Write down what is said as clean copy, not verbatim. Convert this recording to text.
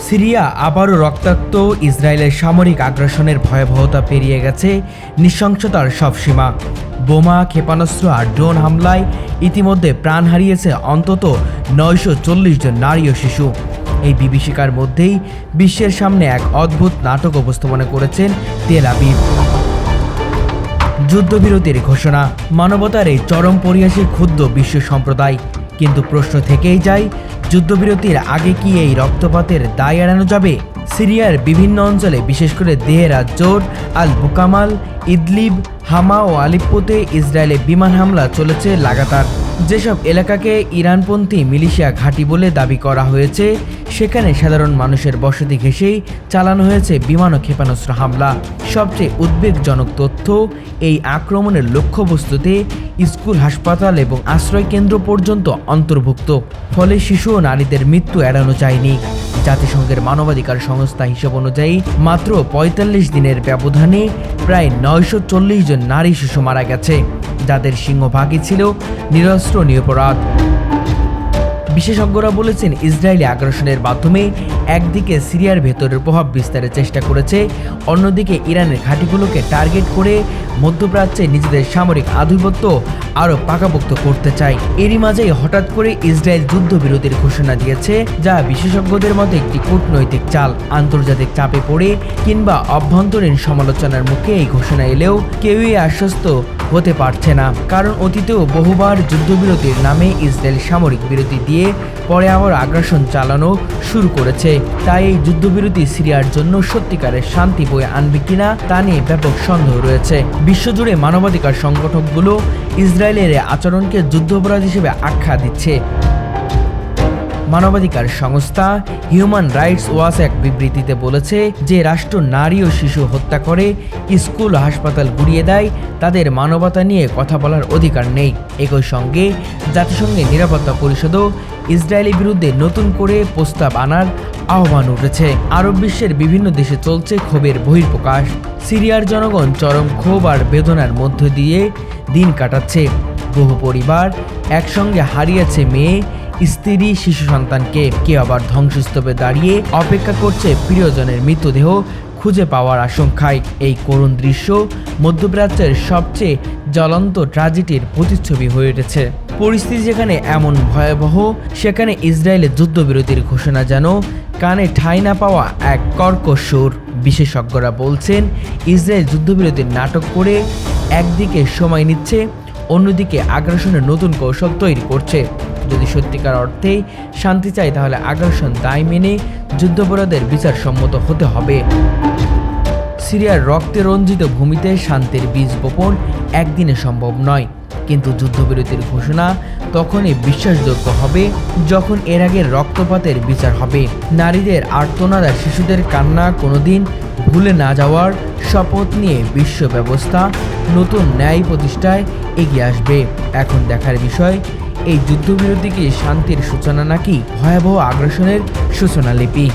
Syria আবারও রক্তাক্ত। ইসরায়েলের সামরিক আগ্রাসনের ভয়াবহতা পেরিয়ে গেছে নৃশংসতার সব সীমা। বোমা, ক্ষেপণাস্ত্র আর ড্রোন হামলায় ইতিমধ্যে প্রাণ হারিয়েছে অন্তত 940 জন নারী ও শিশু। এই বিভীষিকার মধ্যেই বিশ্বের সামনে এক অদ্ভুত নাটক উপস্থাপনা করেছেন তেল আবিব। যুদ্ধবিরতির ঘোষণা, মানবতার এই চরম পরিহাসে ক্ষুব্ধ বিশ্ব সম্প্রদায়। কিন্তু প্রশ্ন থেকেই যায়, যুদ্ধবিরতির আগে কি এই রক্তপাতের দায় এড়ানো যাবে? সিরিয়ার বিভিন্ন অঞ্চলে, বিশেষ করে দেহেরাত জোর, আল বুকামাল, ইদলিব, হামা ও আলিপ্পোতে ইসরায়েলে বিমান হামলা চলেছে লাগাতার। যেসব এলাকাকে ইরানপন্থী মিলিশিয়া ঘাঁটি বলে দাবি করা হয়েছে, সেখানে সাধারণ মানুষের বসতি ঘেঁষেই চালানো হয়েছে বিমান ও ক্ষেপণাস্ত্র হামলা। সবচেয়ে উদ্বেগজনক তথ্য, এই আক্রমণের লক্ষ্যবস্তুতে স্কুল, হাসপাতাল এবং আশ্রয়কেন্দ্র পর্যন্ত অন্তর্ভুক্ত। ফলে শিশু ও নারীদের মৃত্যু এড়ানো যায়নি। জাতিসংঘের মানবাধিকার সংস্থা হিসাব অনুযায়ী মাত্র ৪৫ দিনের ব্যবধানে প্রায় ৯৪০ জন নারী শিশু মারা গেছে, যাদের সিংহভাগই ছিল নিরস্ত্র নিরপরাধ। বিশেষজ্ঞরা বলেছেন, ইসরায়েলি আগ্রাসনের মাধ্যমে একদিকে সিরিয়ার ভেতরের প্রভাব বিস্তারের চেষ্টা করেছে, অন্যদিকে ইরানের ঘাঁটিগুলোকে টার্গেট করে মধ্যপ্রাচ্যে নিজেদের সামরিক আধিপত্য আরও পাকাপোক্ত করতে চায়। এরই মাঝেই হঠাৎ করে ইসরায়েল যুদ্ধবিরতির ঘোষণা দিয়েছে, যা বিশেষজ্ঞদের মতে একটি কূটনৈতিক চাল। আন্তর্জাতিক চাপে পড়ে কিংবা অভ্যন্তরীণ সমালোচনার মুখে এই ঘোষণা এলেও কেউই আশ্বস্ত হতে পারছে না, কারণ অতীতেও বহুবার যুদ্ধবিরতির নামে ইসরায়েল সামরিক বিরতি দিয়ে পরে আবার আগ্রাসন চালানো শুরু করেছে। তাই এই যুদ্ধবিরতি সিরিয়ার জন্য সত্যিকারের শান্তি বয়ে আনবে কিনা তা নিয়ে ব্যাপক সন্দেহ রয়েছে। বিশ্বজুড়ে মানবাধিকার সংগঠনগুলো ইসরায়েলের আচরণকে যুদ্ধাপরাধ হিসেবে আখ্যা দিচ্ছে। মানবাধিকার সংস্থা হিউম্যান রাইটস ওয়াচ এক বিবৃতিতে বলেছে যে রাষ্ট্র নারী ও শিশু হত্যা করে, স্কুল ও হাসপাতাল গুড়িয়ে দেয়, তাদের মানবতা নিয়ে কথা বলার অধিকার নেই। একই সঙ্গে জাতিসংঘের নিরাপত্তা পরিষদও ইসরায়েলের বিরুদ্ধে নতুন করে প্রস্তাব আনার আহ্বান উঠেছে। আরব বিশ্বের বিভিন্ন দেশে চলছে ক্ষোভের বহিঃপ্রকাশ। সিরিয়ার জনগণ চরম ক্ষোভ আর বেদনার মধ্য দিয়ে দিন কাটাচ্ছে। বহু পরিবার একসঙ্গে হারিয়েছে মেয়ে, স্ত্রী, শিশু সন্তানকে। কেউ আবার ধ্বংসস্তূপে দাঁড়িয়ে অপেক্ষা করছে প্রিয়জনের মৃতদেহ খুঁজে পাওয়ার আশঙ্কায়। এই করুণ দৃশ্য মধ্যপ্রাচ্যের সবচেয়ে জ্বলন্ত ট্র্যাজেডির প্রতিচ্ছবি হয়ে উঠেছে। পরিস্থিতি যেখানে এমন ভয়াবহ, সেখানে ইসরায়েলের যুদ্ধবিরতির ঘোষণা যেন কানে ঠাঁই না পাওয়া এক কর্কশ সুর। বিশেষজ্ঞরা বলছেন, ইসরায়েল যুদ্ধবিরতির নাটক করে একদিকে সময় নিচ্ছে, অন্যদিকে আগ্রাসনের নতুন কৌশল তৈরি করছে। যদি সত্যিকার অর্থেই শান্তি চাই, তাহলে আগ্রাসন দায় মেনে যুদ্ধাপরাধের বিচারসম্মত হতে হবে। সিরিয়ার রক্তে রঞ্জিত ভূমিতে শান্তির বীজ বপন একদিনে সম্ভব নয়, কিন্তু যুদ্ধবিরতির ঘোষণা তখনই বিশ্বাসযোগ্য হবে যখন এর আগের রক্তপাতের বিচার হবে। নারীদের আর্তনাদ আর শিশুদের কান্না কোনোদিন ভুলে না যাওয়ার শপথ নিয়ে বিশ্ব ব্যবস্থা নতুন ন্যায় প্রতিষ্ঠায় এগিয়ে আসবে। এখন দেখার বিষয়, এই যুদ্ধবিরতি কি শান্তির সূচনা নাকি ভয়াবহ আগ্রাসনের সূচনা লিপি?